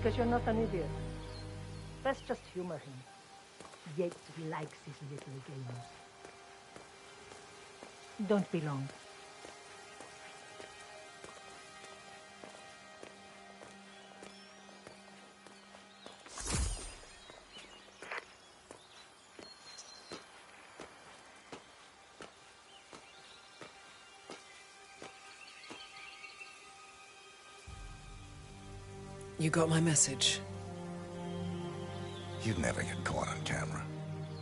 Because you're not an idiot. Let's just humor him. Yates likes his little games. Don't be long. You got my message. You'd never get caught on camera.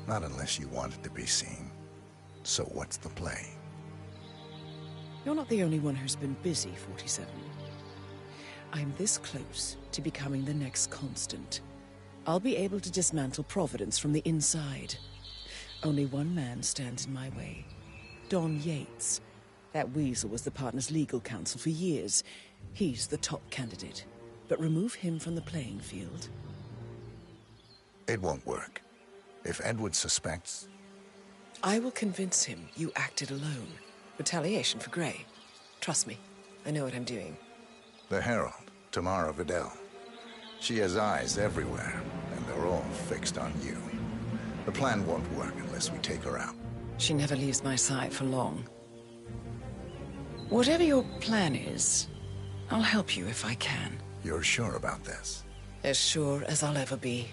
Not unless you wanted to be seen. So what's the play? You're not the only one who's been busy, 47. I'm this close to becoming the next constant. I'll be able to dismantle Providence from the inside. Only one man stands in my way. Don Yates. That weasel was the partner's legal counsel for years. He's the top candidate. But remove him from the playing field. It won't work. If Edward suspects... I will convince him you acted alone. Retaliation for Gray. Trust me, I know what I'm doing. The Herald, Tamara Vidal. She has eyes everywhere, and they're all fixed on you. The plan won't work unless we take her out. She never leaves my side for long. Whatever your plan is, I'll help you if I can. You're sure about this? As sure as I'll ever be.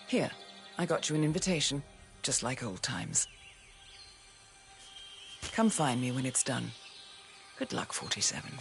Here, I got you an invitation, just like old times. Come find me when it's done. Good luck, 47.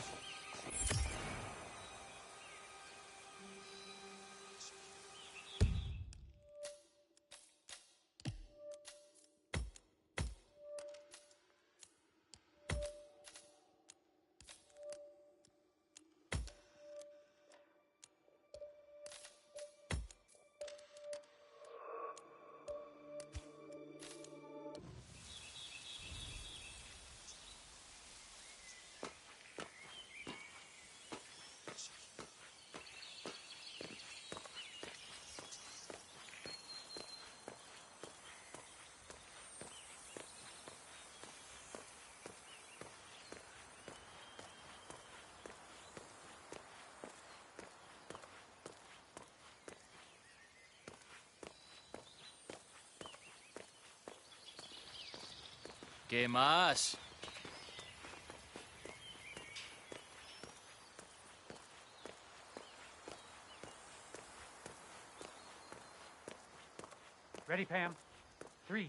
¿Qué más? Ready, Pam? 3,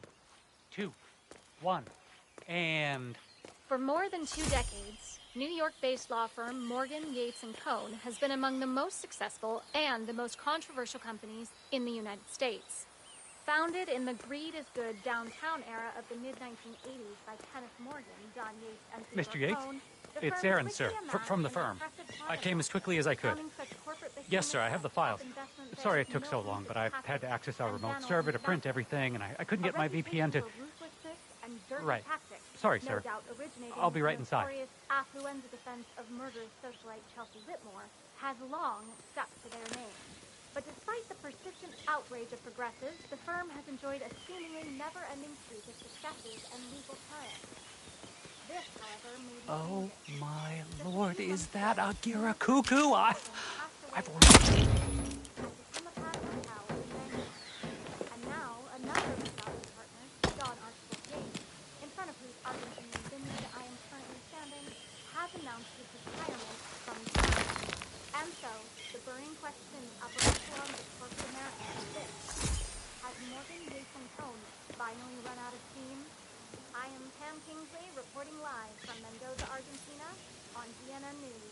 2, 1, and... For more than 2 decades, New York-based law firm Morgan, Yates & Cohn has been among the most successful and the most controversial companies in the United States. Founded in the greed is good downtown era of the mid-1980s by Kenneth Morgan, Don Yates, and Theodore Mr. Yates? Cohn, It's Aaron, sir, from the firm. I came as quickly as I could. Yes, sir, I have the files. Sorry it took so long, but I had to access our remote server to print everything, and I couldn't get my VPN to... Right. Sorry, sir. I'll be right inside. Affluenza defense of murderous socialite Chelsea Whitmore has long stuck to their name. But despite the persistent outrage of progressives, the firm has enjoyed a seemingly never-ending streak of successes and legal triumphs. This, however, may be... Oh, my lord, is that a Gira Cuckoo? I've already... And now, another of the founding partners, Don Archibald Yates, in front of whose Argentinian vineyard I am currently standing, has announced his retirement from the firm. And so, the burning question in the upper echelons of corporate America is this: has Morgan, Yates & Cohn finally run out of steam? I am Pam Kingsley, reporting live from Mendoza, Argentina, on CNN News.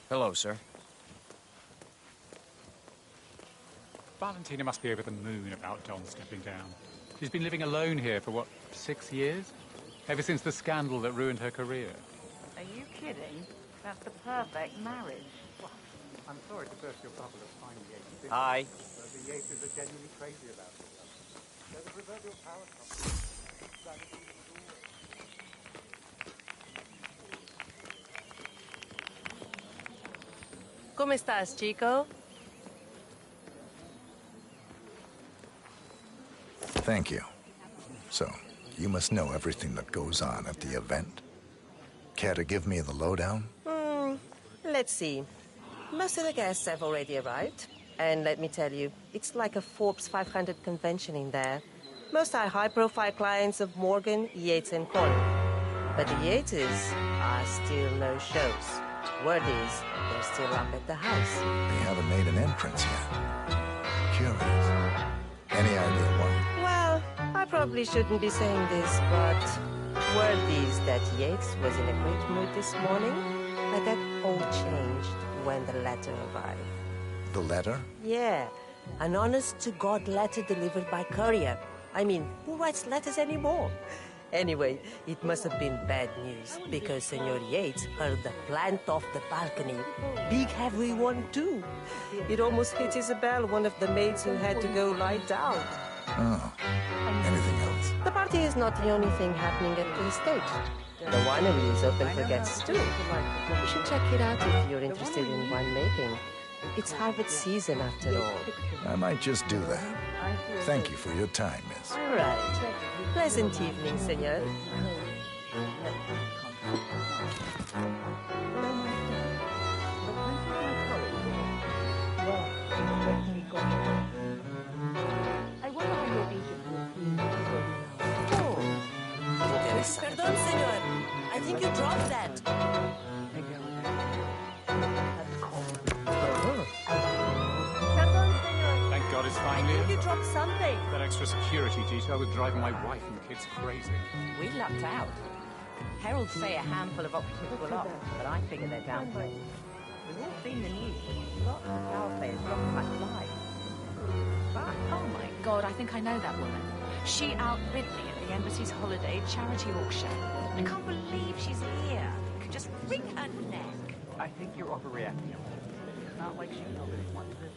Hello, sir. Valentina must be over the moon about Don stepping down. She's been living alone here for, what, 6 years? Ever since the scandal that ruined her career. Are you kidding? That's the perfect marriage. Well, I'm sorry to burst your bubble of finding Yates. Hi. But the Yates are genuinely crazy about it. They're the proverbial power couple. ¿Cómo estás, chico? Thank you. So, you must know everything that goes on at the event. Care to give me the lowdown? Let's see. Most of the guests have already arrived. And let me tell you, it's like a Forbes 500 convention in there. Most are high-profile clients of Morgan, Yates, and Cohen. But the Yateses are still no shows. Word is, they're still up at the house. They haven't made an entrance yet. Curious. Any idea why? Well, I probably shouldn't be saying this, but word is that Yates was in a great mood this morning, but that all changed when the letter arrived. The letter? Yeah, an honest-to-God letter delivered by courier. I mean, who writes letters anymore? Anyway, it must have been bad news, because Senor Yates heard the plant off the balcony. Big heavy one, too. It almost hit Isabel, one of the maids who had to go lie down. Oh. Anything else? The party is not the only thing happening at the estate. The winery is open for guests, too. You should check it out if you're interested in winemaking. It's harvest season, after all. I might just do that. Thank you for your time, miss. All right. Pleasant evening, senor. Perdón, senor. I think you dropped that. Thank God it's finally You over. dropped something. That extra security detail was driving my wife and kids crazy. We lucked out. Heralds say a handful of operatives were lost, but I figure they're down to. We've all seen the news. Lots of power players dropping like flies. But Oh my God, I think I know that woman. She outbid me at the embassy's holiday charity auction. I can't believe she's here. I could just wring her neck. I think you're overreacting. It's not like she knows anyone to this.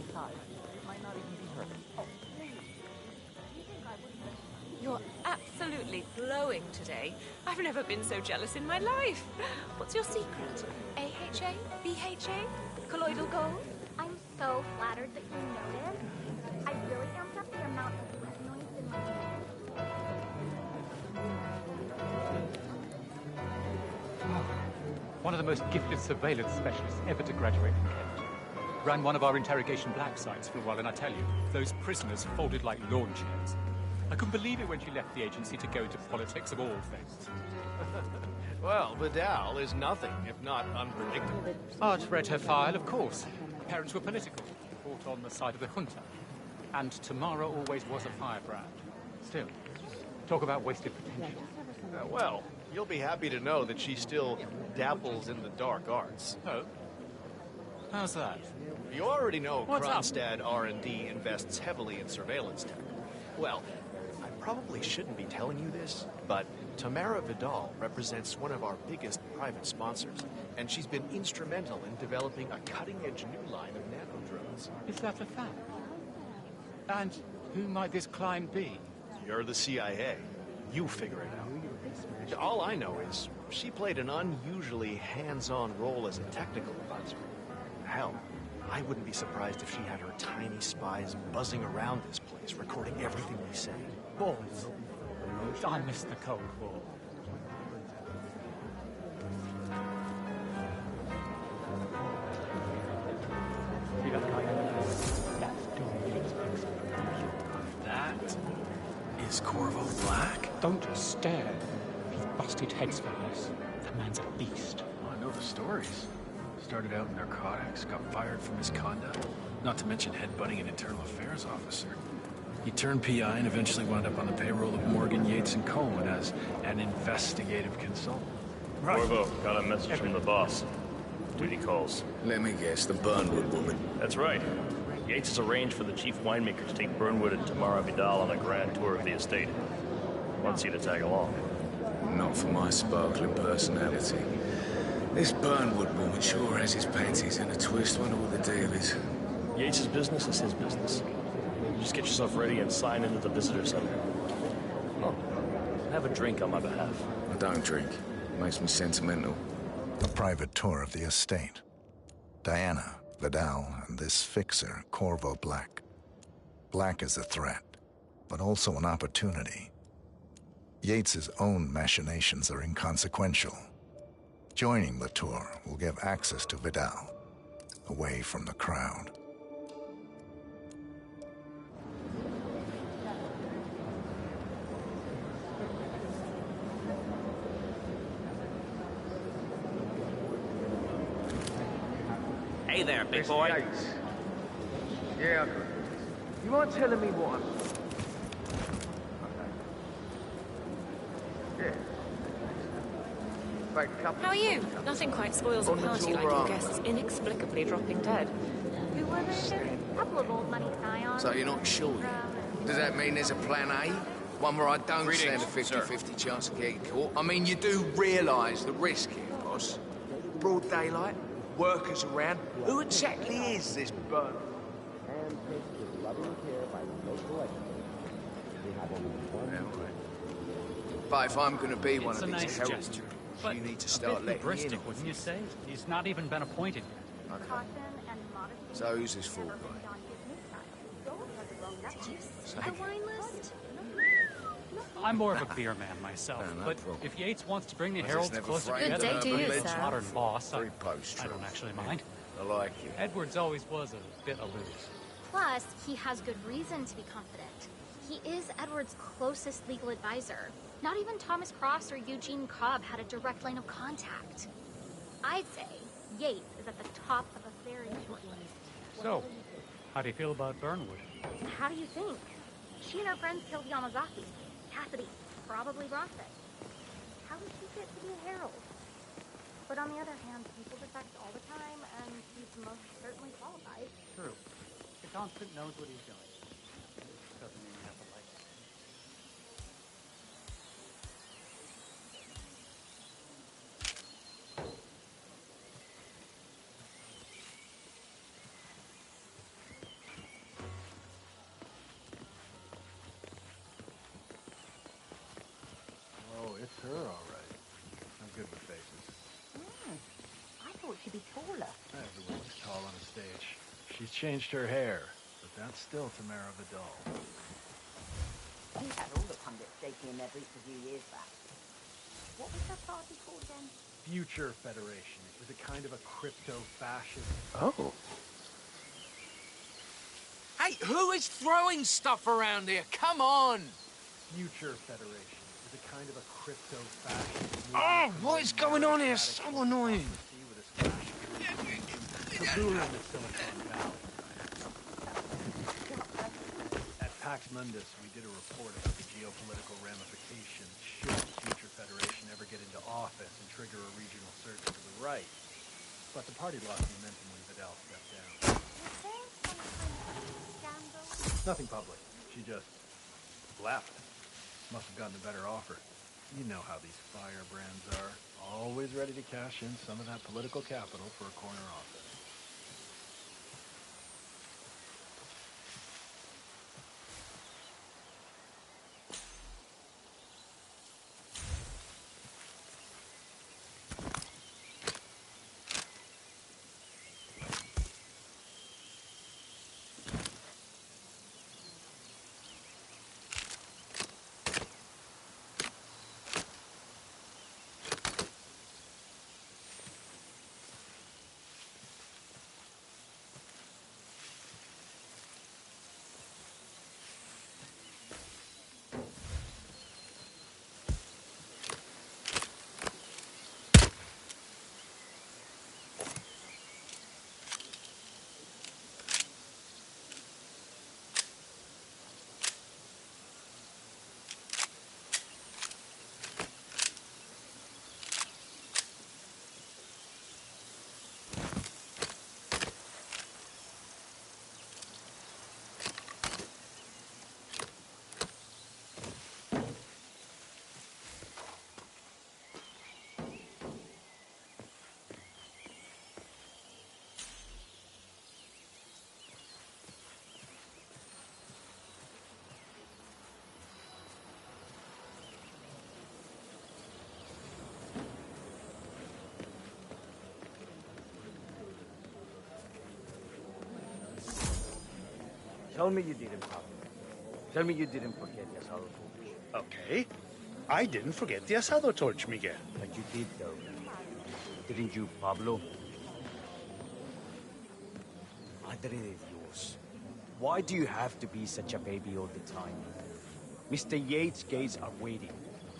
Besides, it might not even be her. Oh, You're absolutely glowing today. I've never been so jealous in my life. What's your secret? AHA? BHA? Colloidal gold? I'm so flattered that you noticed. I really amped up the amount of retinoids in my one of the most gifted surveillance specialists ever to graduate from Kent. Ran one of our interrogation black sites for a while, and I tell you, those prisoners folded like lawn chairs. I couldn't believe it when she left the agency to go into politics, of all things. Well, Vidal is nothing if not unpredictable. I'd read her file, of course. Parents were political, fought on the side of the junta. And Tamara always was a firebrand. Still, talk about wasted potential. Well, you'll be happy to know that she still dabbles in the dark arts. Oh? How's that? You already know What's up? Kronstadt R&D invests heavily in surveillance tech. Well, I probably shouldn't be telling you this, but Tamara Vidal represents one of our biggest private sponsors, and she's been instrumental in developing a cutting-edge new line of nanodrones. Is that a fact? And who might this client be? You're the CIA. You figure it out. All I know is she played an unusually hands-on role as a technical advisor. Hell, I wouldn't be surprised if she had her tiny spies buzzing around this place, recording everything we say. Boys. I missed the Cold War. See that guy? That's doing Yates' That is Corvo Black? Don't stare. He's busted heads for this. The man's a beast. I know the stories. Started out in narcotics, got fired for misconduct, not to mention headbutting an internal affairs officer. He turned PI and eventually wound up on the payroll of Morgan, Yates, and Cohen as an investigative consultant. Corvo, got a message from the boss. Duty calls. Let me guess, the Burnwood woman. That's right. Yates has arranged for the chief winemaker to take Burnwood and Tamara Vidal on a grand tour of the estate. Wants you to tag along. Not for my sparkling personality. This Burnwood woman sure has his panties in a twist. Wonder what the deal is. Yates' business is his business. You just get yourself ready and sign into the visitor center. Well, have a drink on my behalf. I don't drink. Makes me sentimental. A private tour of the estate. Diana, Vidal, and this fixer, Corvo Black. Black is a threat, but also an opportunity. Yates's own machinations are inconsequential. Joining the tour will give access to Vidal, away from the crowd. Hey there, big boy. Yates. Yeah, you mind telling me what I'm... Yeah. How are you? Nothing quite spoils a party like your guests inexplicably dropping dead. Who were they? A couple of old money scions. So you're not sure? Does that mean there's a plan A? One where I don't stand a 50-50 chance of getting caught? I mean, you do realise the risk here, boss. Broad daylight, workers around. Who exactly is this Burn? But if I'm going to be one of these heralds, you need to start letting me in. Wouldn't you say? He's not even been appointed yet. Caution and modesty. So who's this fool guy? Did you see the wine list? I'm more of a beer man myself, but if Yates wants to bring the Heralds closer Good together, day to you, sir. modern boss, I post-truth. don't actually mind. I like you. Edwards always was a bit aloof. Plus, he has good reason to be confident. He is Edward's closest legal advisor. Not even Thomas Cross or Eugene Cobb had a direct line of contact. I'd say Yates is at the top of a very short list. So, how do you feel about Burnwood? How do you think? She and her friends killed Yamazaki. Cassidy probably Rothit. How would she fit to be a herald? But on the other hand, people defect all the time, and he's most certainly qualified. True. The Constant knows what he's doing. Doesn't mean you have to like it. Oh, it's her, all right. I'm good with faces. I thought she'd be taller. Everyone looks tall on a stage. She's changed her hair, but that's still Tamara Vidal. He had all the pundits shaking in their boots a few years back. What was that party called again? Future Federation. It was a kind of a crypto-fascist. Oh. Hey, who is throwing stuff around here? Come on! Future Federation. It was a kind of a crypto-fascist. Oh, what is going on here? So annoying. Kabul in the Silicon Valley. At Pax Mundus, we did a report about the geopolitical ramifications should the Future Federation ever get into office and trigger a regional surge to the right. But the party lost momentum when Vidal stepped down. You're saying some kind of scandal? Nothing public. She just left. Must have gotten a better offer. You know how these firebrands are. Always ready to cash in some of that political capital for a corner office. Tell me you didn't, Pablo. Tell me you didn't forget the asado torch. Okay. I didn't forget the asado torch, Miguel. But you did, though. Didn't you, Pablo? Madre de Dios. Why do you have to be such a baby all the time? Mr. Yates' gates are waiting.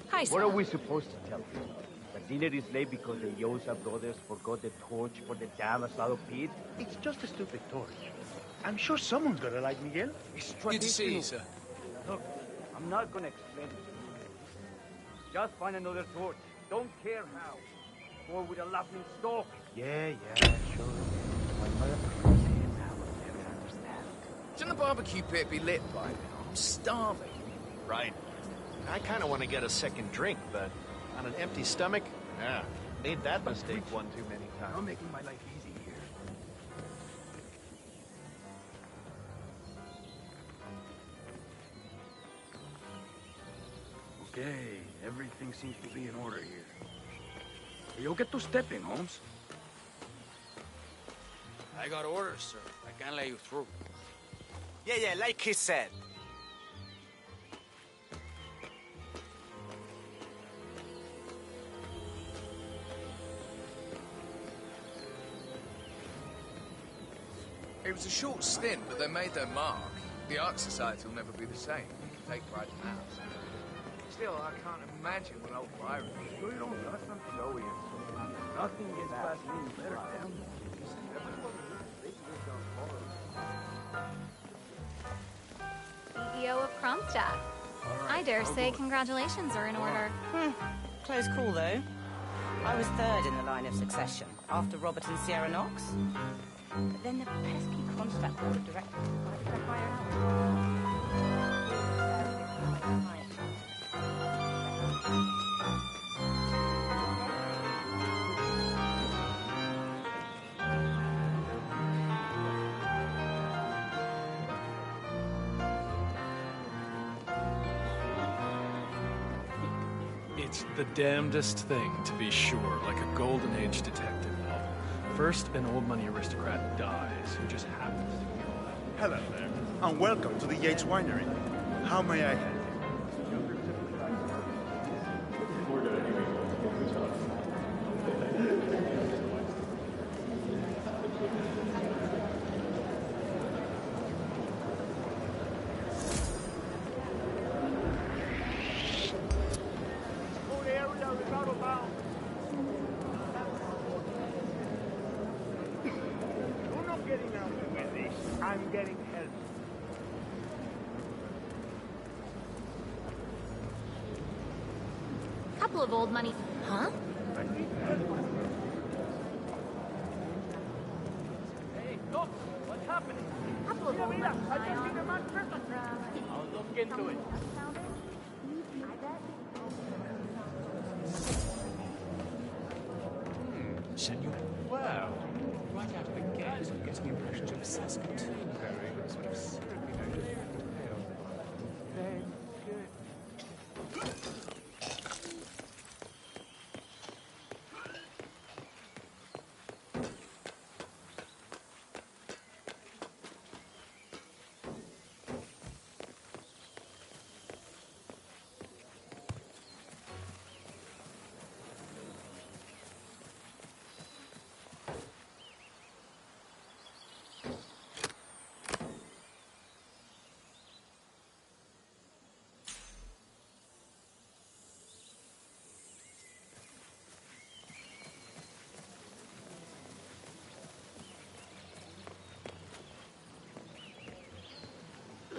Hi, sir. What are we supposed to tell him? That dinner is late because the Yosa brothers forgot the torch for the damn asado pit? It's just a stupid torch. I'm sure someone's gonna like Miguel. It's Good to see you, sir. Look, I'm not gonna explain it to you. Just find another torch. Don't care how. Or with a laughing stalk. Yeah, sure. My mother prefers it. I will never understand. Shouldn't the barbecue pit be lit by now? I'm starving. Right. I kind of want to get a second drink, but on an empty stomach, made that mistake one too many times. I'm making my life easy here. Okay, everything seems to be in order here. You'll get to stepping, Holmes. I got orders, sir. I can't let you through. Yeah, like he said. It was a short stint, but they made their mark. The Art Society will never be the same. Take pride in that. Still, I can't imagine what old Byron is. You don't trust them? No, nothing gets past me. Better tell me. CEO of Kromstadt. I dare say congratulations are in order. Close call, though. I was third in the line of succession, after Robert and Sierra Knox. But then the pesky Kronstadt board of directors decided to hire out. It's the damnedest thing, to be sure, like a Golden Age detective novel. First, an old money aristocrat dies who just happens to be alive. Hello there, and welcome to the Yates Winery. How may I help you? I'm getting help. Couple of old money. Huh? Hey, look! What's happening? Couple of old money. I'll look into it. Senor. Wow. Right out of the gate, I'm getting impressions of assessment. Very sort of syrupy note of pale. Very good.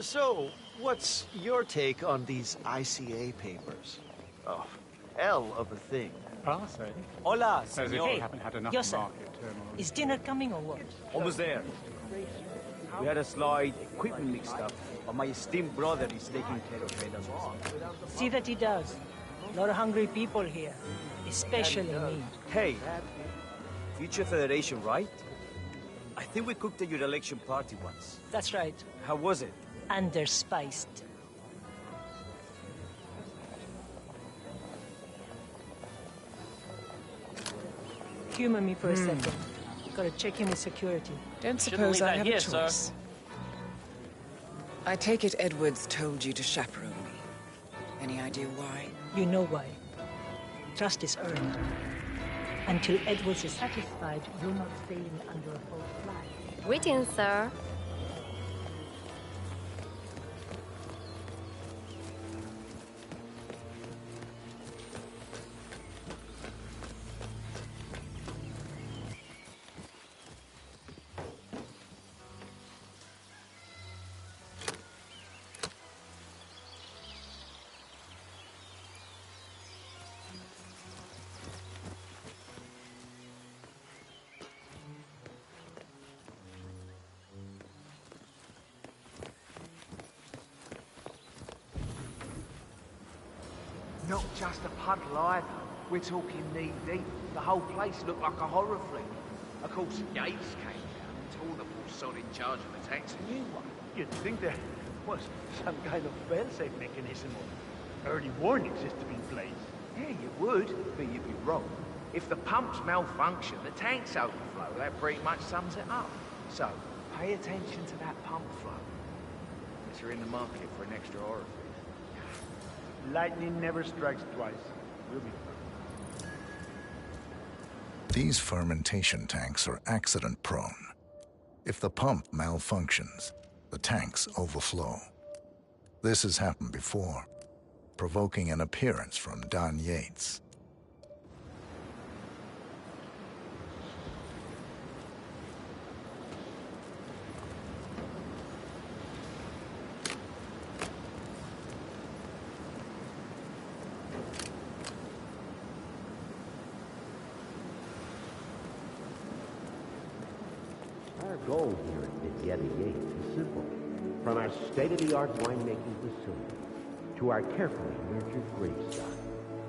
So, what's your take on these ICA papers? Oh, hell of a thing. Ah, say. Hola, As if senor. we haven't had enough Yes, sir. market turmoil. Is dinner coming or what? Almost there. We had a slight equipment mixed up, but my esteemed brother is taking care of it. See that he does. A lot of hungry people here, especially me. Hey, Future Federation, right? I think we cooked at your election party once. That's right. How was it? Underspiced. Humor me for a second. Gotta check in with security. Don't suppose I have a choice. I take it Edwards told you to chaperone me. Any idea why? You know why. Trust is earned. Until Edwards is satisfied, you're not sailing under a false flag. Greetings, sir. Not just a puddle either. We're talking knee-deep. The whole place looked like a horror flick. Of course, Yates came down and told the boss on in charge of the tanks a new one. You'd think there was some kind of fail-safe mechanism or early warning system in place. Yeah, you would, but you'd be wrong. If the pumps malfunction, the tanks overflow. That pretty much sums it up. So, pay attention to that pump flow. Unless you're in the market for an extra orifice. Lightning never strikes twice. We'll be These fermentation tanks are accident-prone. If the pump malfunctions, the tanks overflow. This has happened before, provoking an appearance from Don Yates. Our goal here at Vidietta Yates is simple. From our state-of-the-art winemaking facility to our carefully nurtured grapestock,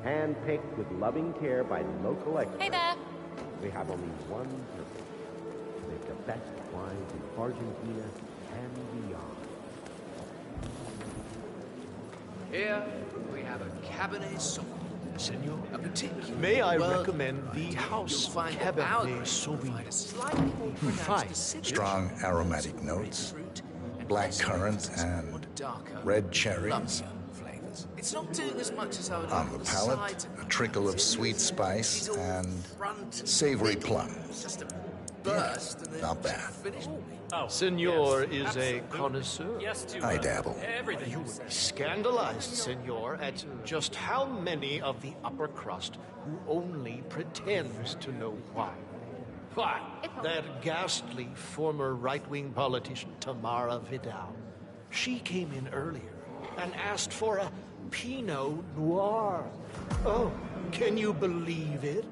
hand-picked with loving care by local experts. Hey there. We have only one purpose: to make the best wines in Argentina and beyond. Here we have a Cabernet Sauvignon. Senor, a particular. may I recommend the house Cabernet Sauvignon? Slightly more Fine. Strong aromatic notes, black currant and red cherries. It's not doing as much as I would On the palate, a trickle of sweet spice and savory plums. Just a burst and then Not bad. Senor is a connoisseur. I dabble. You would be scandalized, senor, at just how many of the upper crust who only pretends to know wine. Why, that ghastly former right-wing politician Tamara Vidal. She came in earlier and asked for a Pinot Noir. Oh, can you believe it?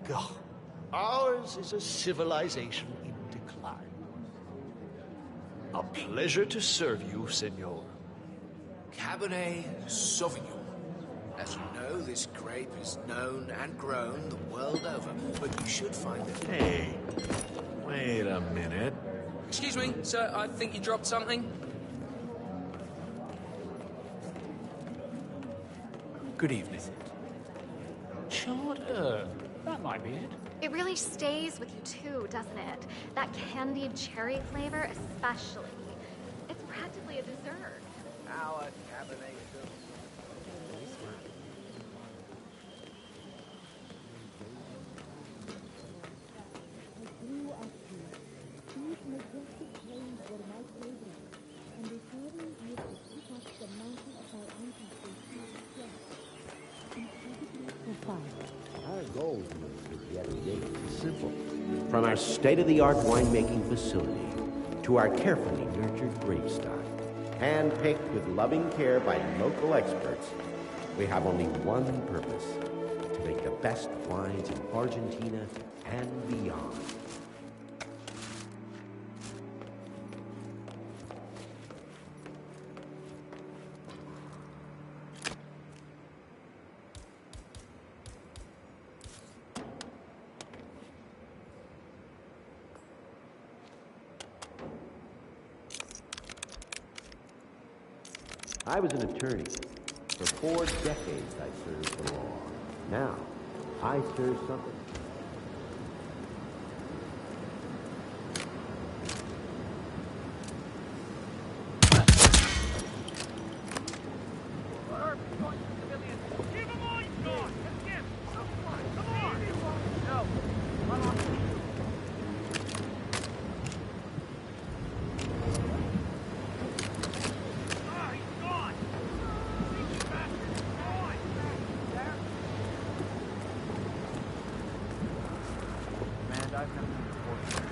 God, ours is a civilization in decline. A pleasure to serve you, senor. Cabernet Sauvignon. As you know, this grape is known and grown the world over, but you should find it. Hey, wait a minute. Excuse me, sir, I think you dropped something. Good evening. Charter. That might be it. It really stays with you too, doesn't it? That candied cherry flavor especially. It's practically a dessert. Our Cabernet Our goal here at Vidietta Yates is simple. From our state-of-the-art winemaking facility to our carefully nurtured grapestock, hand-picked with loving care by local experts, we have only one purpose: to make the best wines in Argentina and beyond. I was an attorney. For 4 decades I served the law. Now, I serve something. I've never seen before.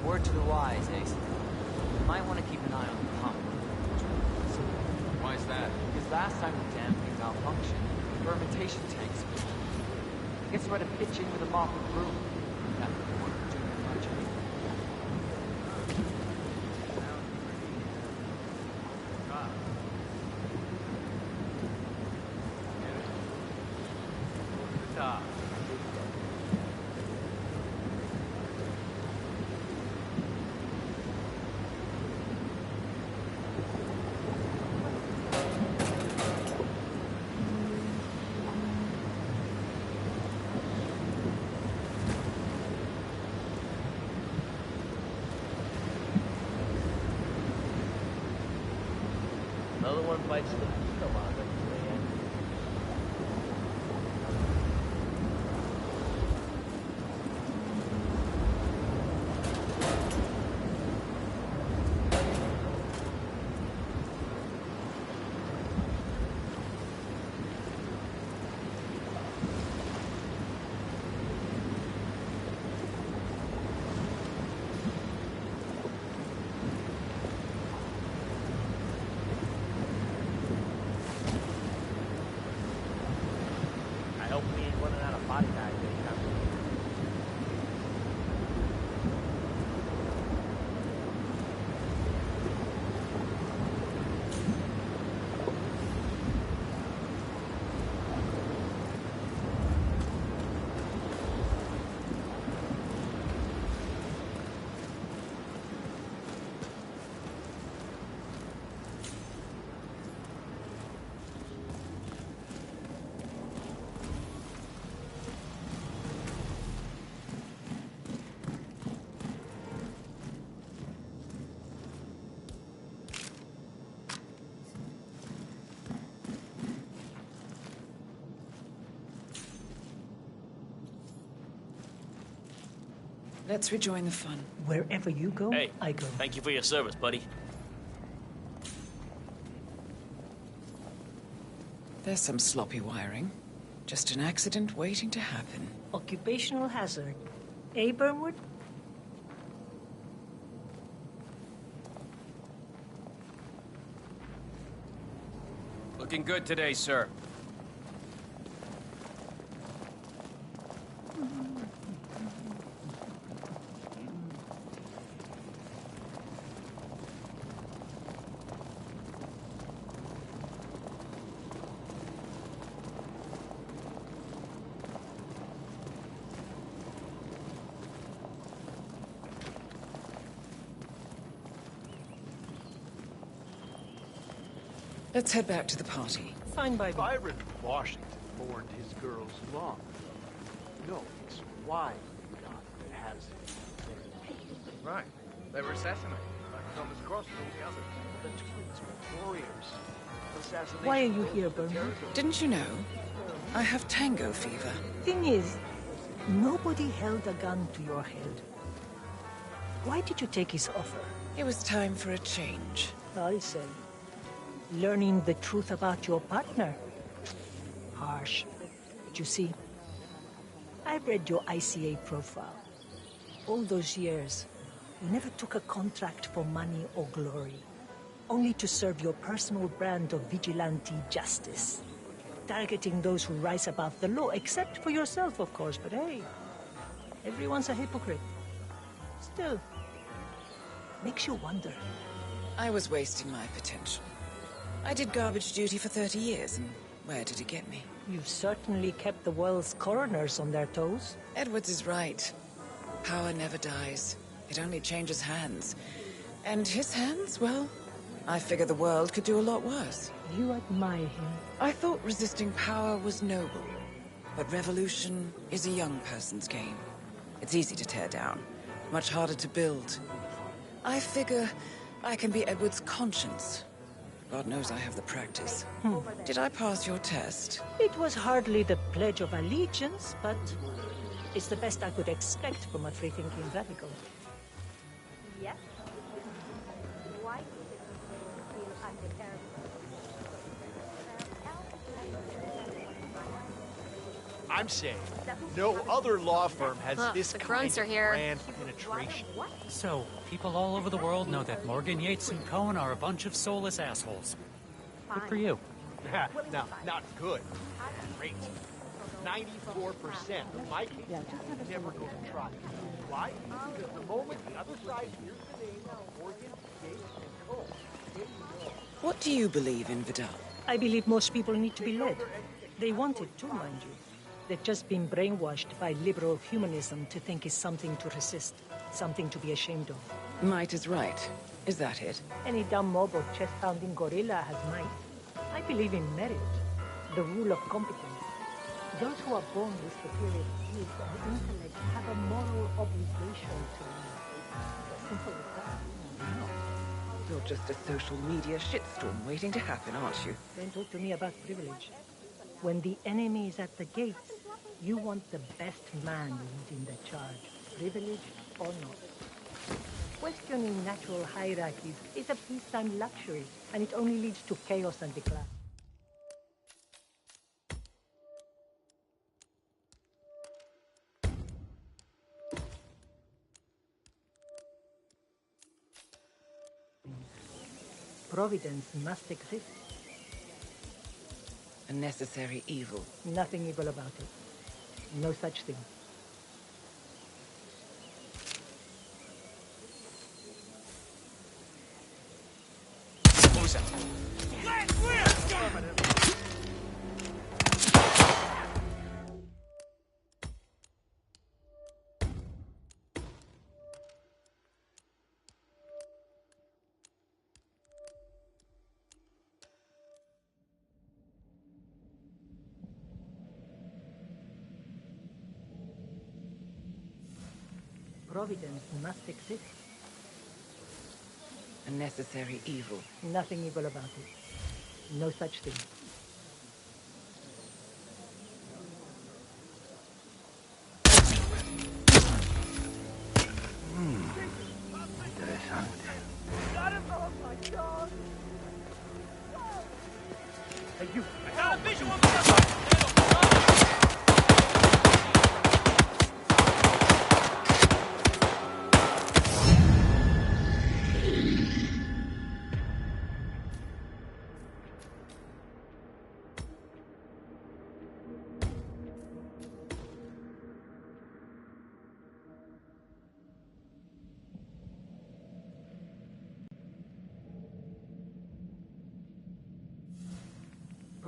Word to the wise, Ace. You might want to keep an eye on the pump. Why is that? Because last time the damn thing malfunctioned, the fermentation tank spilled. I guess we had to pitch in with a mop and broom. That wouldn't do much anyway. Another one bites the come on, then. Let's rejoin the fun. Wherever you go, Hey, I go. thank you for your service, buddy. There's some sloppy wiring. Just an accident waiting to happen. Occupational hazard. Eh, Burnwood? Looking good today, sir. Let's head back to the party. Fine by me. Byron Washington mourned his girls long. No, it's why that has it. Right. They were assassinated, like Thomas Cross and all the others. The twins were warriors. Assassination. Why are you here, Burnwood? Didn't you know? I have tango fever. Thing is, nobody held a gun to your head. Why did you take his offer? It was time for a change. I say. Learning the truth about your partner. Harsh. But you see, I've read your ICA profile. All those years, you never took a contract for money or glory. Only to serve your personal brand of vigilante justice. Targeting those who rise above the law, except for yourself, of course, but hey, everyone's a hypocrite. Still, makes you wonder. I was wasting my potential. I did garbage duty for 30 years, and where did it get me? You've certainly kept the world's coroners on their toes. Edwards is right. Power never dies. It only changes hands. And his hands, well, I figure the world could do a lot worse. You admire him. I thought resisting power was noble. But revolution is a young person's game. It's easy to tear down, much harder to build. I figure I can be Edward's conscience. God knows I have the practice. Did I pass your test? It was hardly the Pledge of Allegiance, but it's the best I could expect from a free-thinking radical. Yes? Why do you feel undeterred? I'm saying, no other law firm has this the kind grunts of are here. brand penetration. So, people all over the world know that Morgan, Yates, and Cohen are a bunch of soulless assholes. Good for you. No, not good. Great. 94% of my cases never go to trial. Why? Because the moment the other side hears the name of Morgan, Yates, and Cohen, they know. What do you believe in, Vidal? I believe most people need to be led. They want it too, mind you. They've just been brainwashed by liberal humanism to think it's something to resist, something to be ashamed of. Might is right. Is that it? Any dumb mob or chest-pounding gorilla has might. I believe in merit, the rule of competence. Those who are born with superior skills and intellect have a moral obligation to lead. Simple as that. You're just a social media shitstorm waiting to happen, aren't you? Don't talk to me about privilege. When the enemy is at the gates, you want the best man leading the charge, privileged or not. Questioning natural hierarchies is a peacetime luxury, and it only leads to chaos and decline. Providence must exist. A necessary evil. Nothing evil about it. No such thing. What was that? Providence must exist. A necessary evil. Nothing evil about it. No such thing.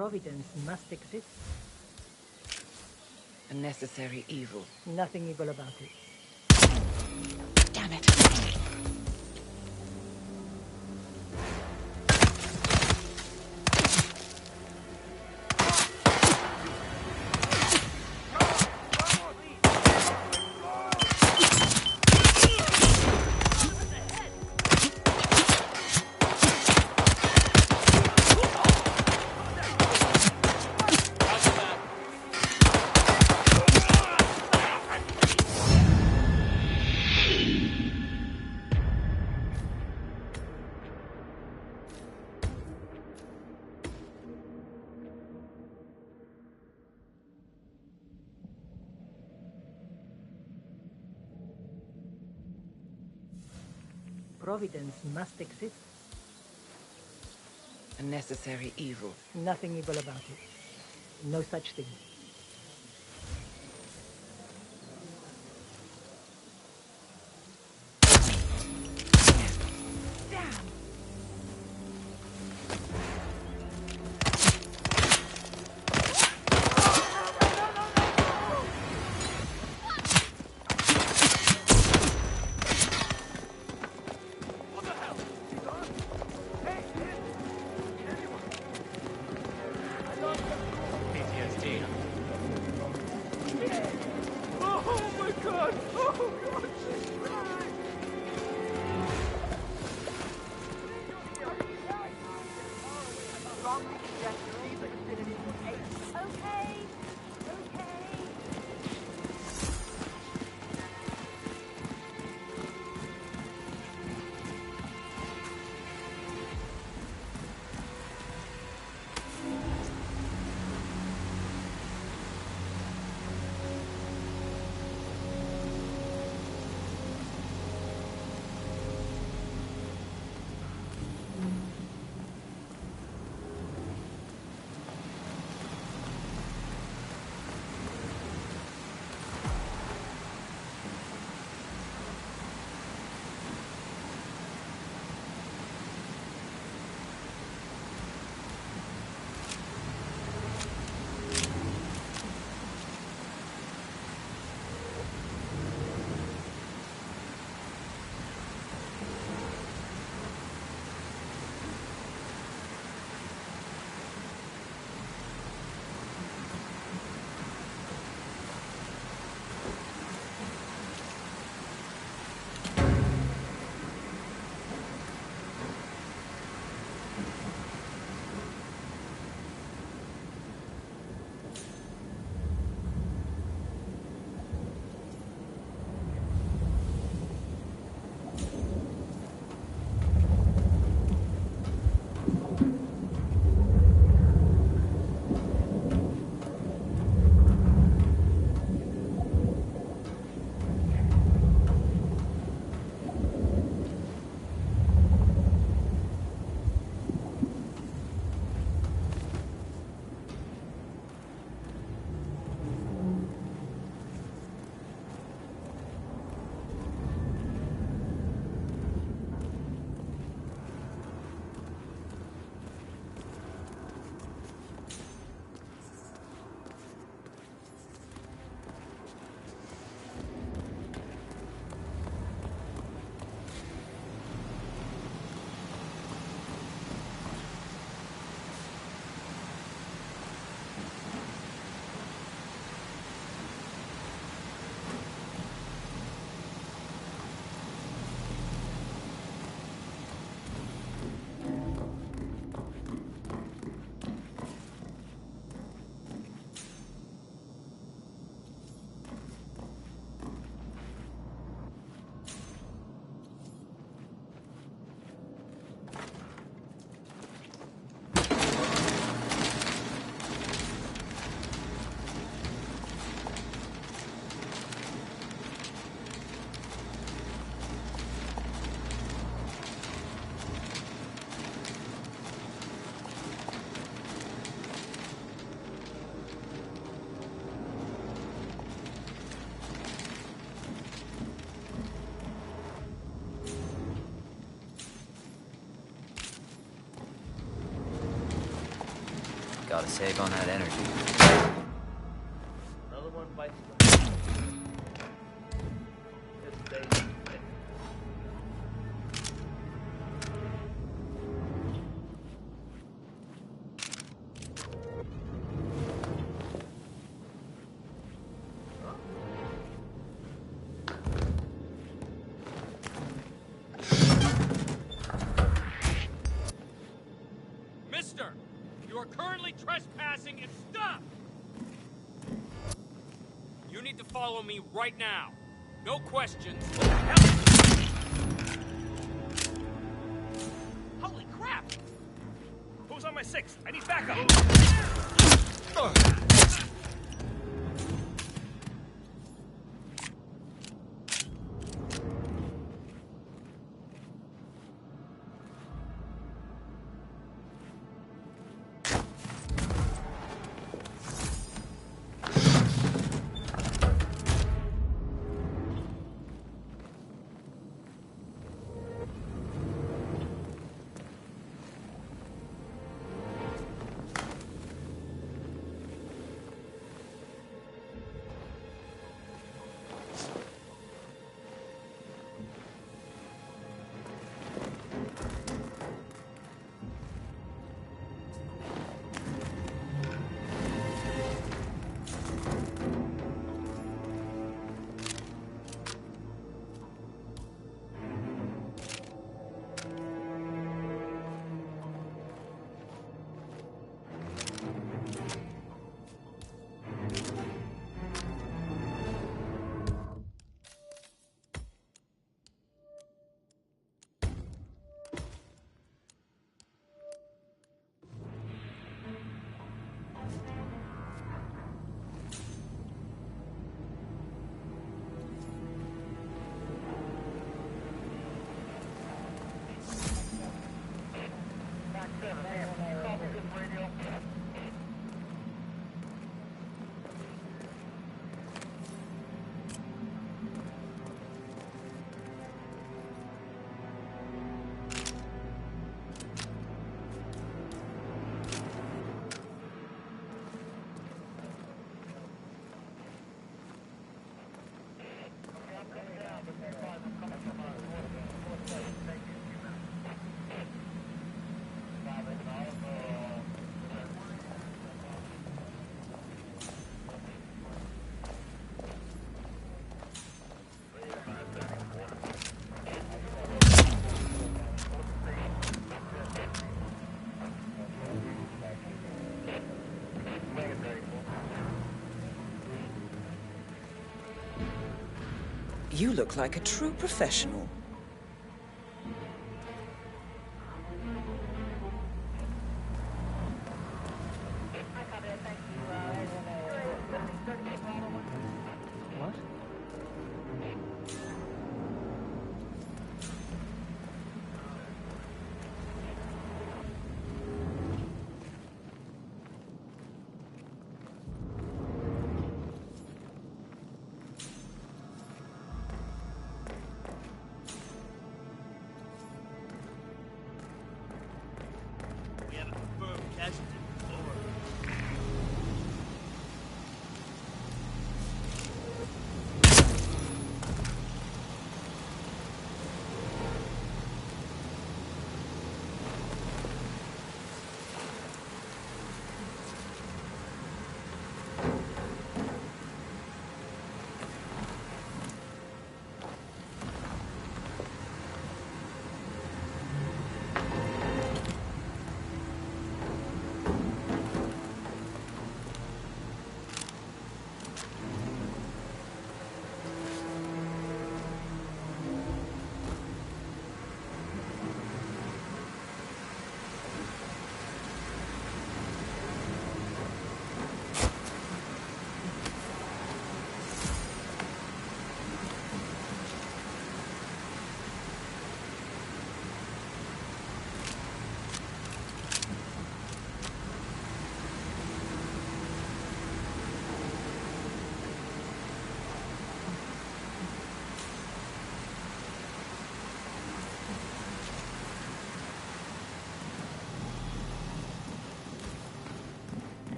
Providence must exist. A necessary evil. Nothing evil about it. Damn it. Providence must exist. A necessary evil. Nothing evil about it. No such thing. PTSD. Gotta save on that energy. Another one bites Mister, you are currently trespassing and stop! You need to follow me right now. No questions. Holy crap! Who's on my 6? I need backup! You look like a true professional. What?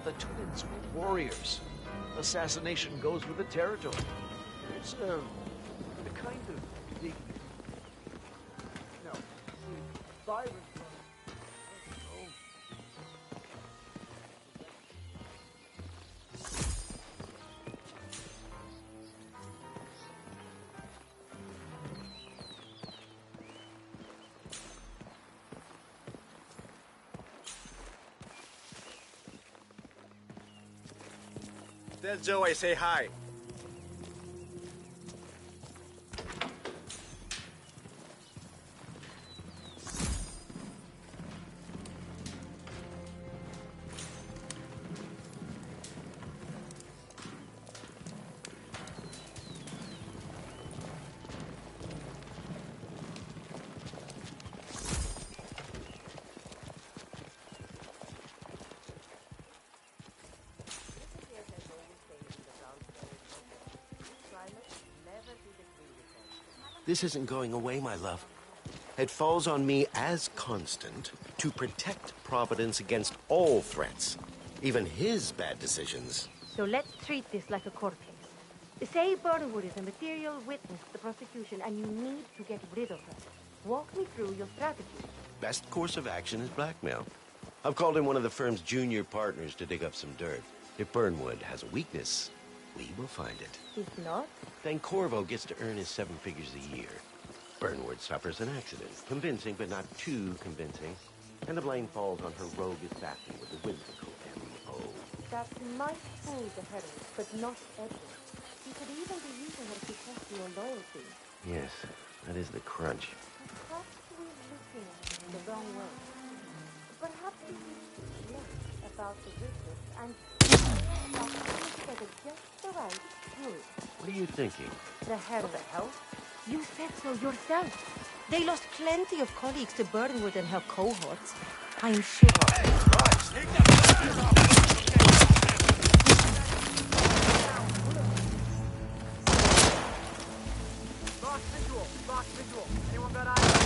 The twins were warriors. Assassination goes with the territory. It's a kind of dignity. No, see, Byron's Tell Joe I say hi. This isn't going away, my love. It falls on me as constant to protect Providence against all threats, even his bad decisions. So let's treat this like a court case. Say Burnwood is a material witness to the prosecution and you need to get rid of her. Walk me through your strategy. Best course of action is blackmail. I've called in one of the firm's junior partners to dig up some dirt. If Burnwood has a weakness, we will find it. If not? Then Corvo gets to earn his 7 figures a year. Burnwood suffers an accident. Convincing, but not too convincing. And the blame falls on her rogue assassin with the whimsical M.O. That might fool the Herald, but not Edward. He could even be using her to test your loyalty. Yes, that is the crunch. Perhaps we're looking at it the wrong way. Perhaps we need to learn about the witness and together just the right truth. What are you thinking? The Herald. What the hell? You said so yourself. They lost plenty of colleagues to Burnwood and her cohorts. I'm sure. Lost visual. Anyone got eyes?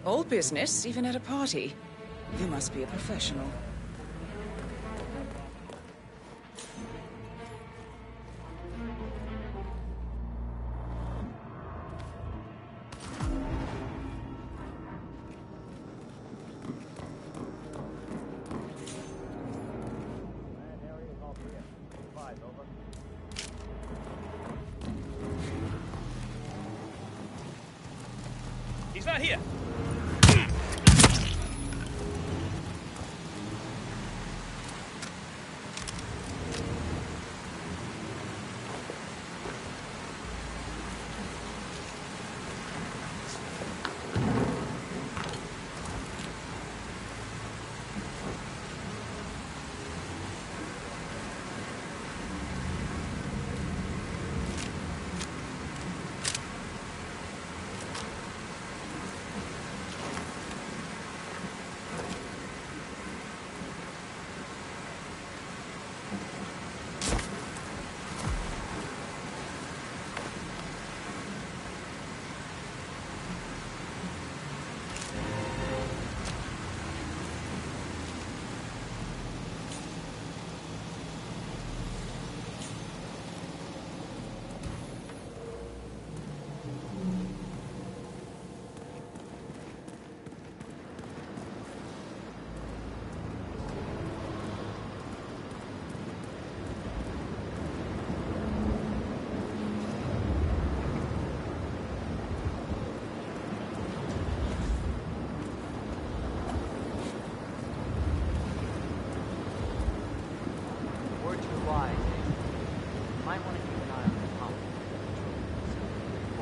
All business, even at a party. You must be a professional. He's not here.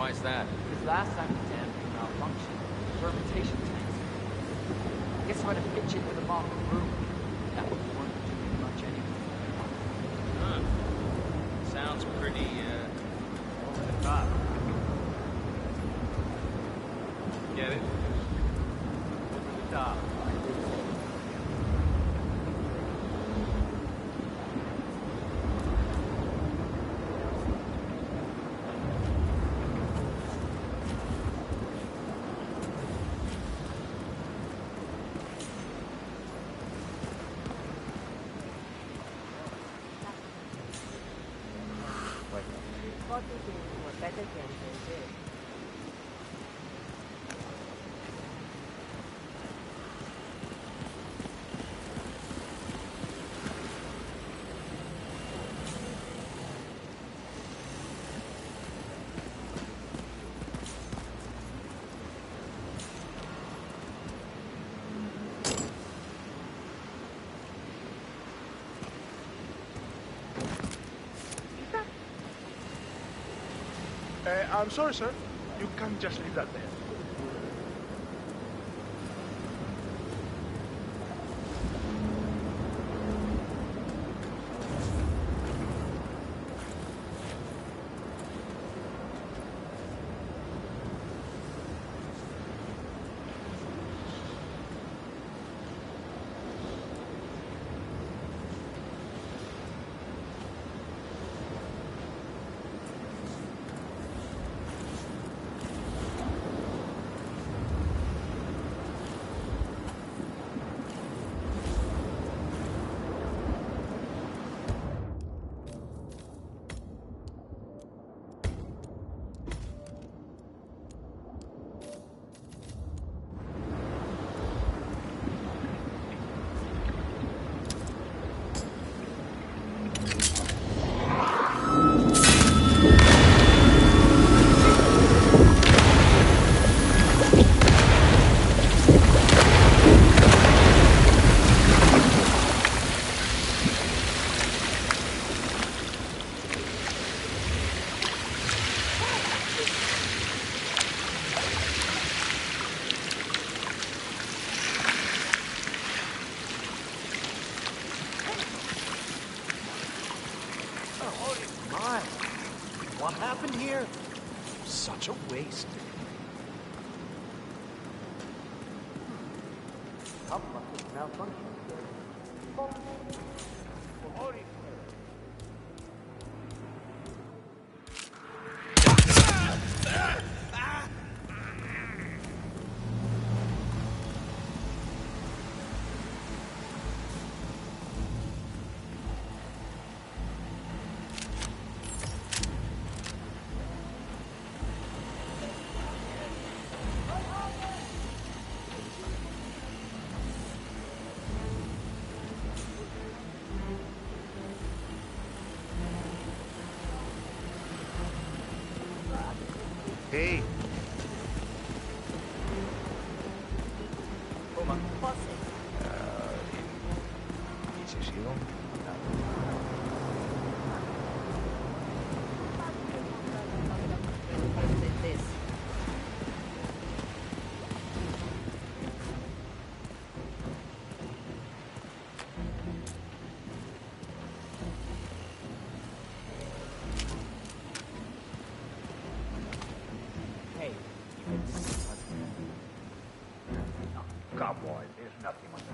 Why is that? Because last time the damn thing malfunctioned, the fermentation tanks. I guess I had to pitch it with a mop and broom. That would work too much anyway. Huh. Sounds pretty, over the top. Get it? Over the top. I'm sorry, sir. You can't just leave that there. What happened here? Such a waste. How much is malfunction? Hey. Toma. Come on, there's nothing under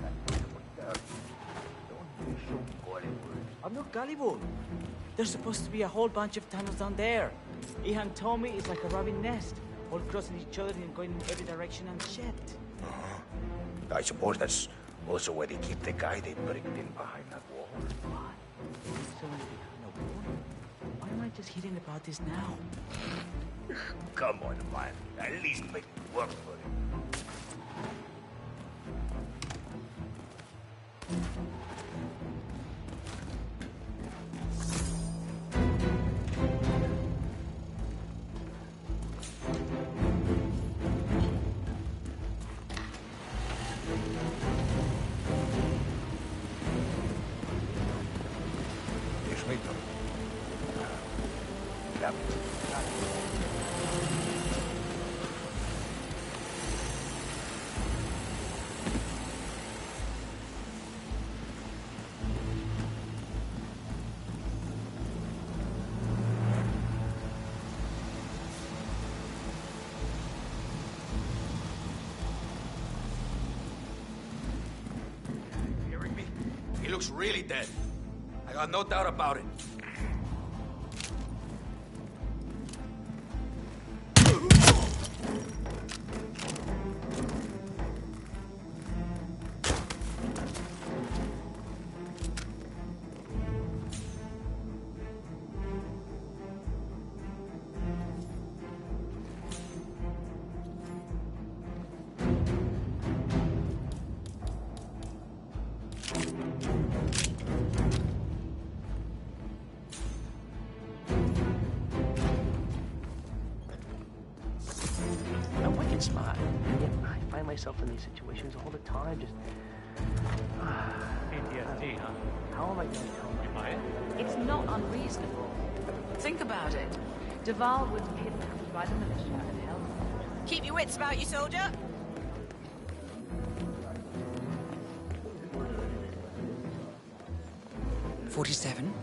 that. Don't be so gullible. I'm not gullible. There's supposed to be a whole bunch of tunnels down there. Ihan told me it's like a robin nest, all crossing each other and going in every direction unchecked. I suppose that's also where they keep the guy they bricked in behind that wall. What? Someone behind a wall? Why am I just hearing about this now? Come on, man. At least make it work for him. Grab it. looks really dead. I got no doubt about it. I'm wicked smart, and yet I find myself in these situations all the time, just... PTSD, huh? How am I going to tell You buy it? It's not unreasonable. Think about it. Duval was kidnapped by the militia and held. Keep your wits about you, soldier. "47?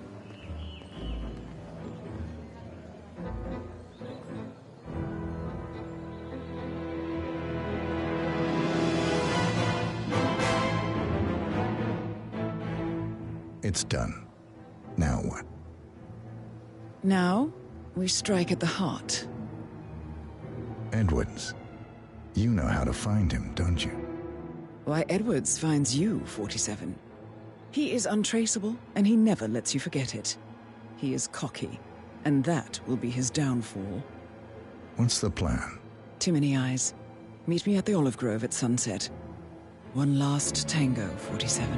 It's done. Now what? Now, we strike at the heart. Edwards. You know how to find him, don't you? Why, Edwards finds you, 47. He is untraceable, and he never lets you forget it. He is cocky, and that will be his downfall. What's the plan? Too many eyes. Meet me at the Olive Grove at sunset. One last tango, 47.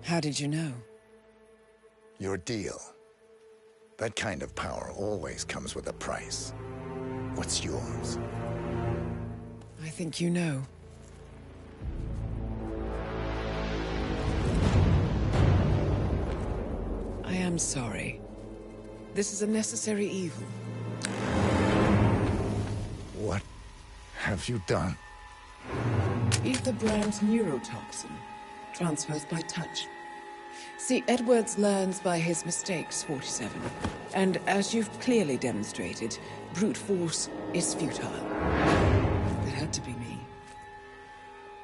How did you know? Your deal. That kind of power always comes with a price. What's yours? I think you know. I am sorry. This is a necessary evil. What have you done? Ether brand neurotoxin. Transfers by touch. See, Edwards learns by his mistakes, 47. And as you've clearly demonstrated, brute force is futile. It had to be me.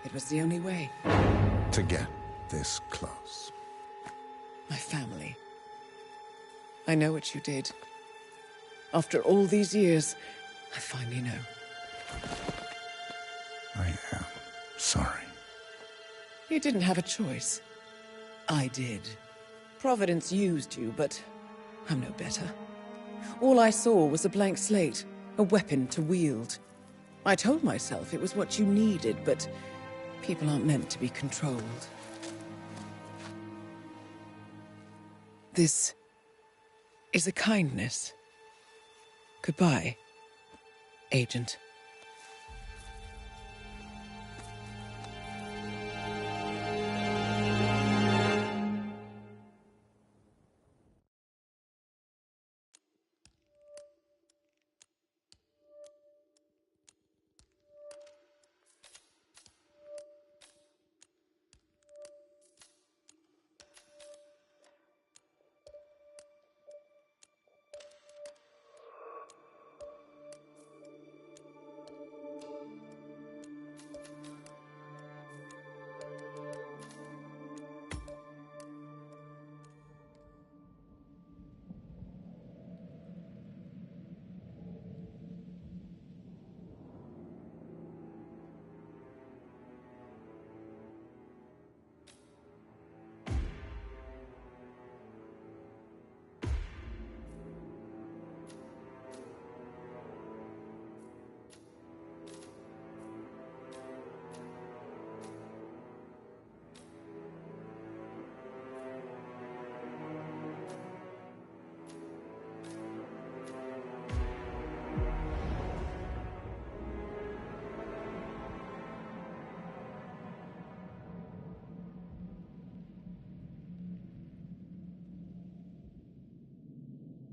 It was the only way. To get this close. My family. I know what you did. After all these years, I finally know. I am sorry. You didn't have a choice. I did. Providence used you, but I'm no better. All I saw was a blank slate, a weapon to wield. I told myself it was what you needed, but people aren't meant to be controlled. This is a kindness. Goodbye, Agent.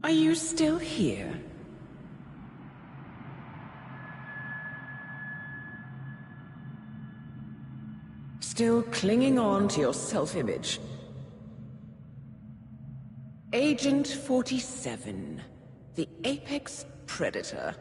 Are you still here? Still clinging on to your self-image? Agent 47, the apex predator.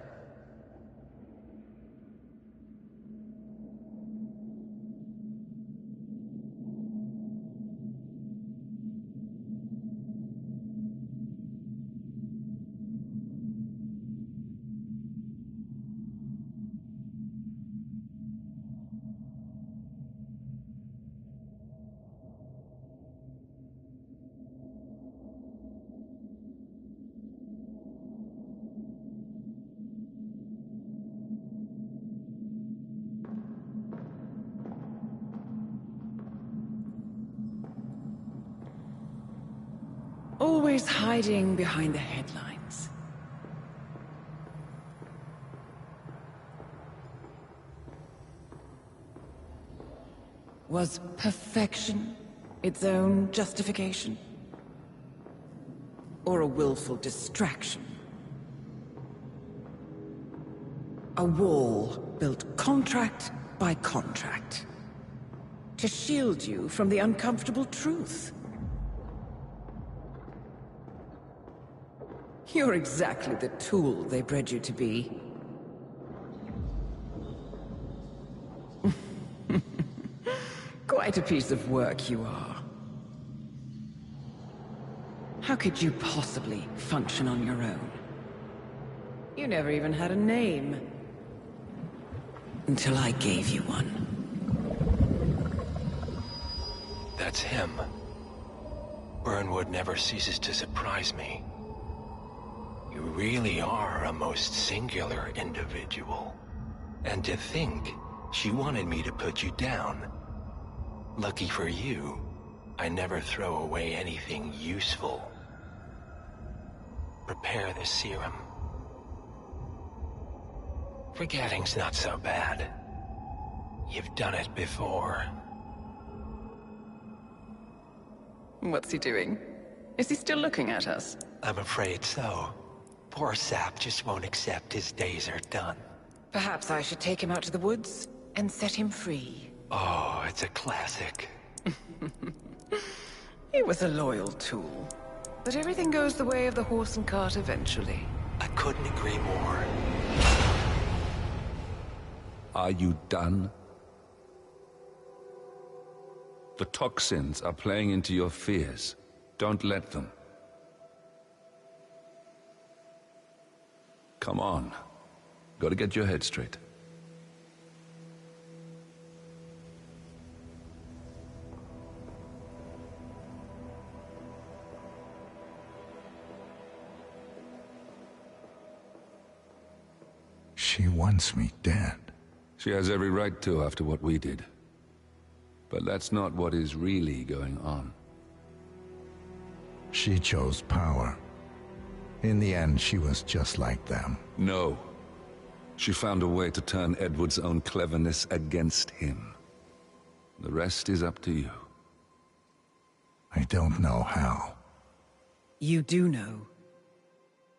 Always hiding behind the headlines. Was perfection its own justification? Or a willful distraction? A wall built contract by contract to shield you from the uncomfortable truth. You're exactly the tool they bred you to be. Quite a piece of work you are. How could you possibly function on your own? You never even had a name. Until I gave you one. That's him. Burnwood never ceases to surprise me. You really are a most singular individual. And to think, she wanted me to put you down. Lucky for you, I never throw away anything useful. Prepare the serum. Forgetting's not so bad. You've done it before. What's he doing? Is he still looking at us? I'm afraid so. Poor sap just won't accept his days are done. Perhaps I should take him out to the woods and set him free. Oh, it's a classic. He was a loyal tool. But everything goes the way of the horse and cart eventually. I couldn't agree more. Are you done? The toxins are playing into your fears. Don't let them. Come on. Gotta get your head straight. She wants me dead. She has every right to after what we did. But that's not what is really going on. She chose power. In the end, she was just like them. No. She found a way to turn Edward's own cleverness against him. The rest is up to you. I don't know how. You do know.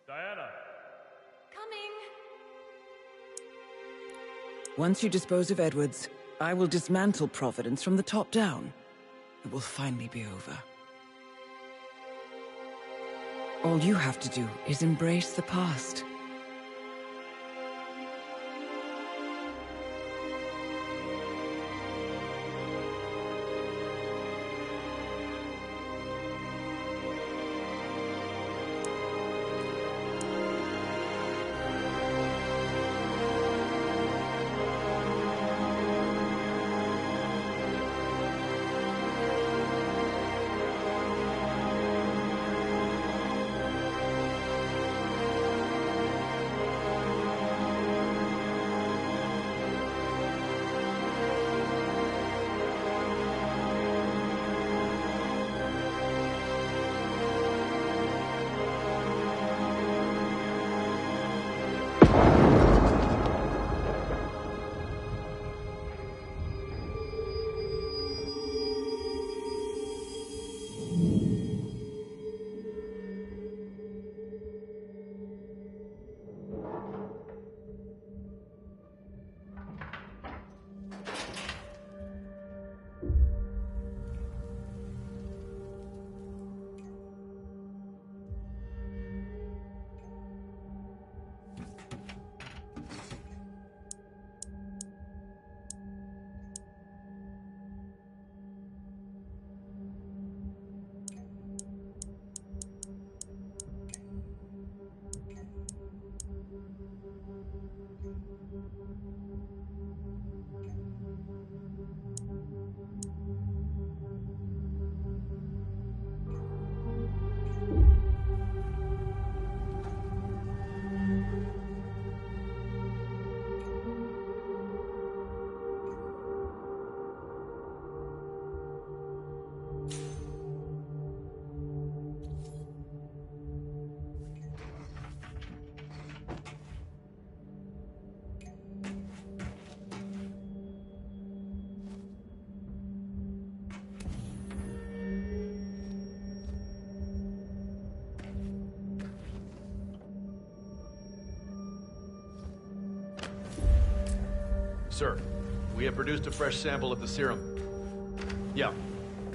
Diana! Coming! Once you dispose of Edwards, I will dismantle Providence from the top down. It will finally be over. All you have to do is embrace the past. Sir, we have produced a fresh sample of the serum. Yeah,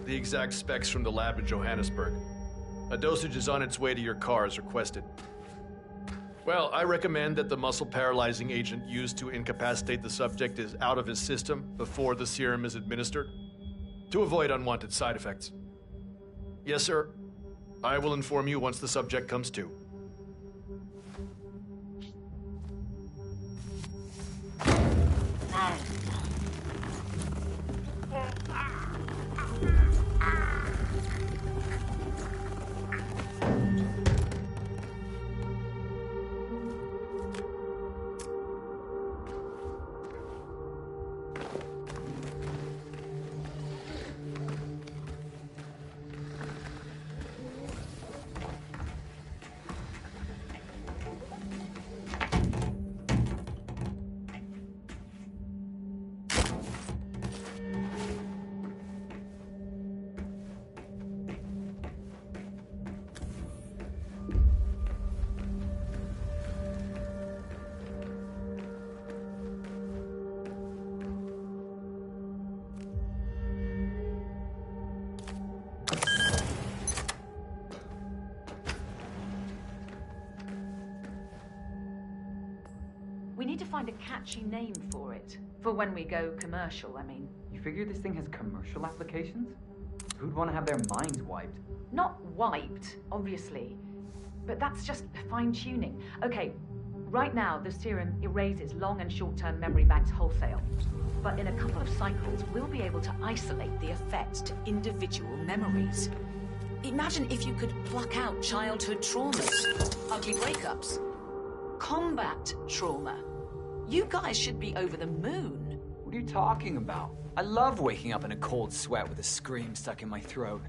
the exact specs from the lab in Johannesburg. A dosage is on its way to your car as requested. Well, I recommend that the muscle-paralyzing agent used to incapacitate the subject is out of his system before the serum is administered, to avoid unwanted side effects. Yes, sir. I will inform you once the subject comes to. We need to find a catchy name for it. For when we go commercial, I mean. You figure this thing has commercial applications? Who'd want to have their minds wiped? Not wiped, obviously. But that's just fine-tuning. Okay, right now the serum erases long and short-term memory banks wholesale. But in a couple of cycles, we'll be able to isolate the effects to individual memories. Imagine if you could pluck out childhood traumas, ugly breakups, combat trauma. You guys should be over the moon. What are you talking about? I love waking up in a cold sweat with a scream stuck in my throat.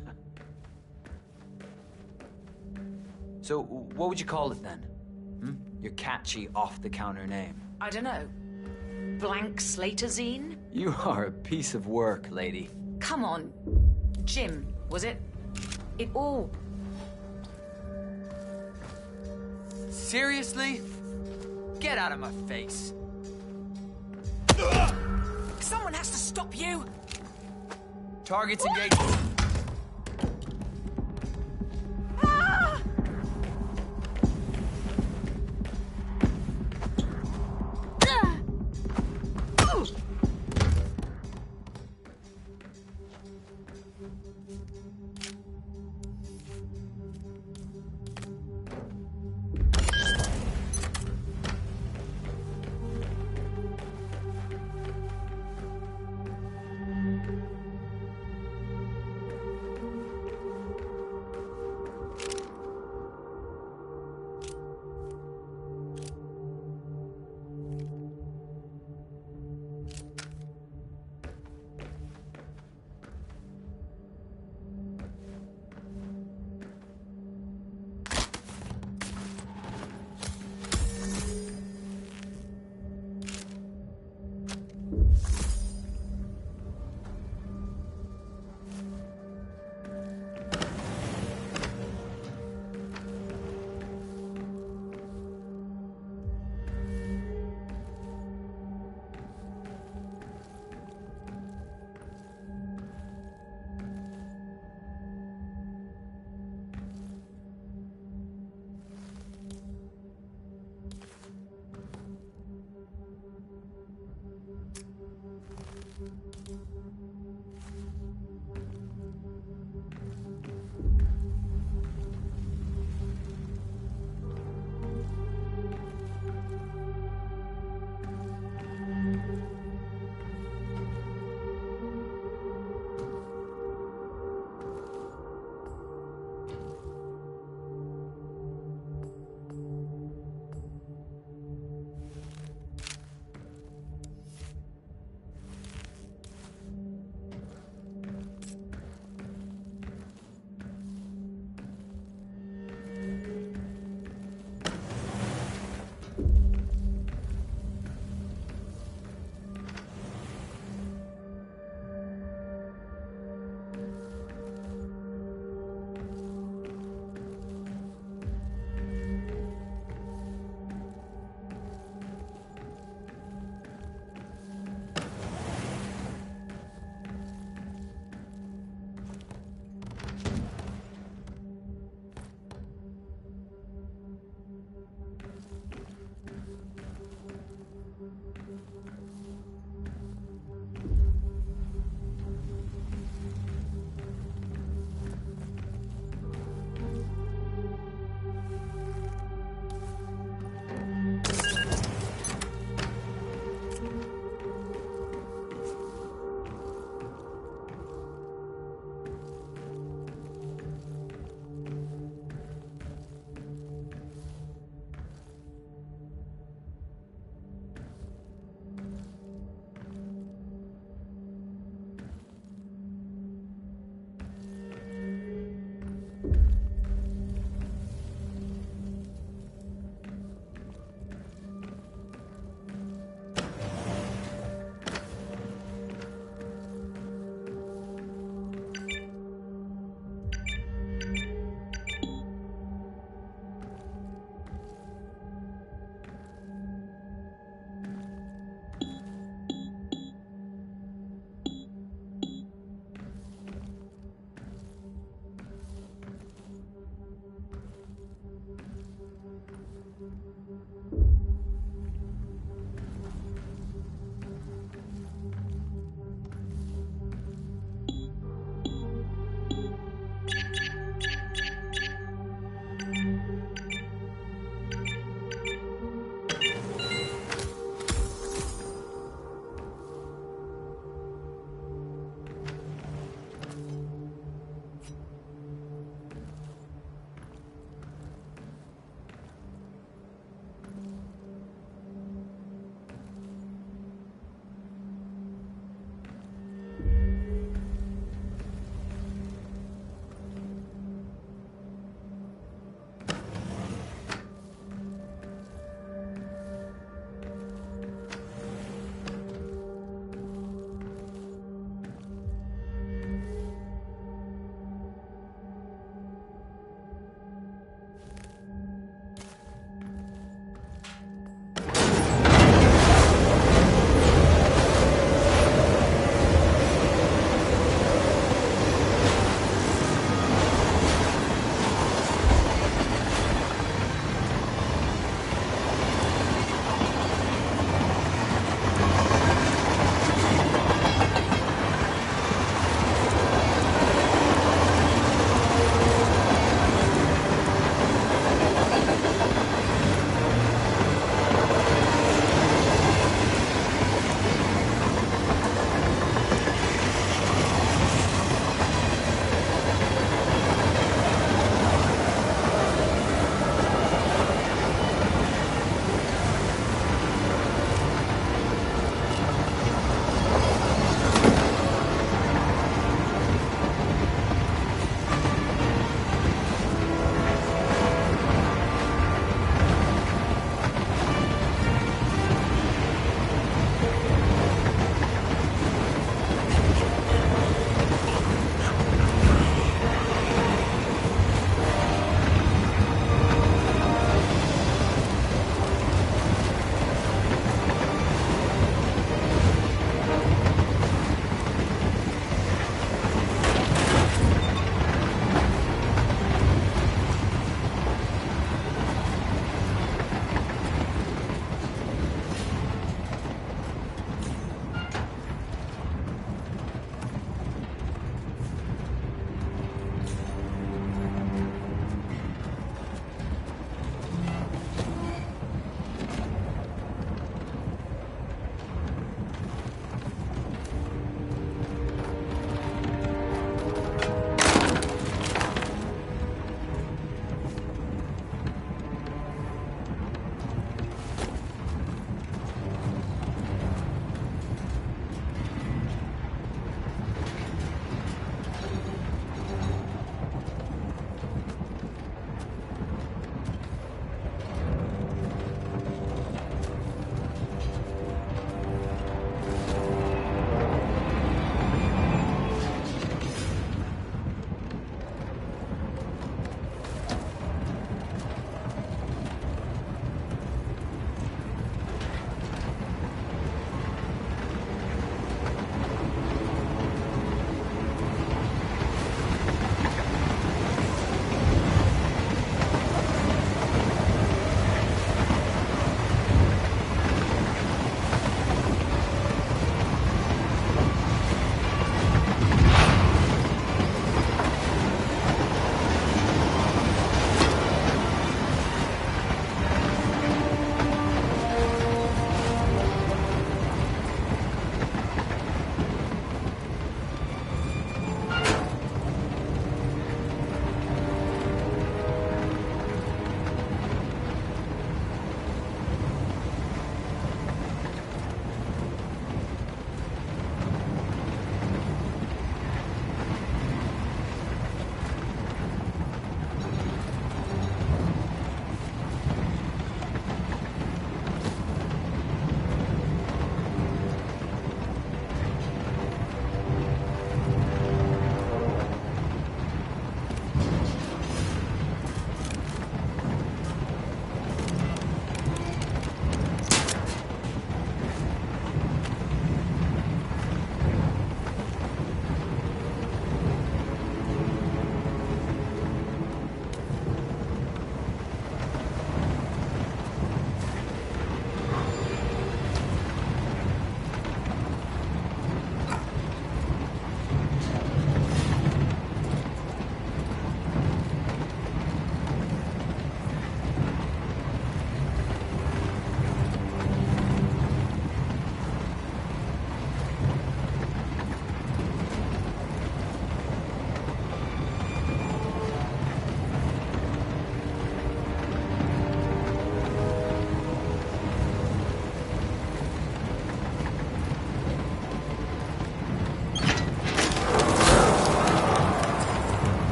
So, what would you call it then? Your catchy, off-the-counter name. I don't know. Blank Slaterzine? You are a piece of work, lady. Come on. Jim, was it? It all... Seriously? Get out of my face. Someone has to stop you! Targets engaged. Ah!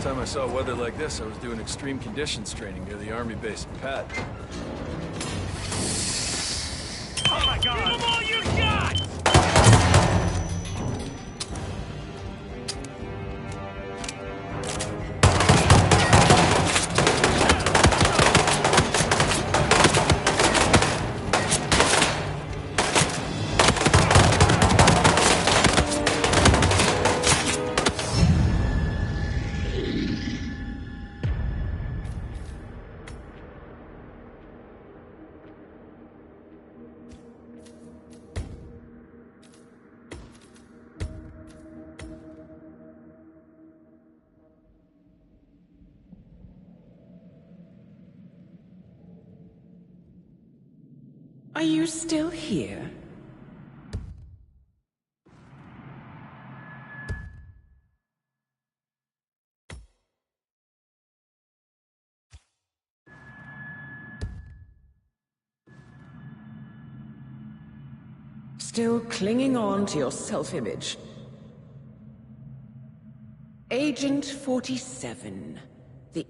Last time I saw weather like this, I was doing extreme conditions training near the army base in Pat. Oh my God! Give them all you got! Are you still here? Still clinging on to your self-image. Agent 47. The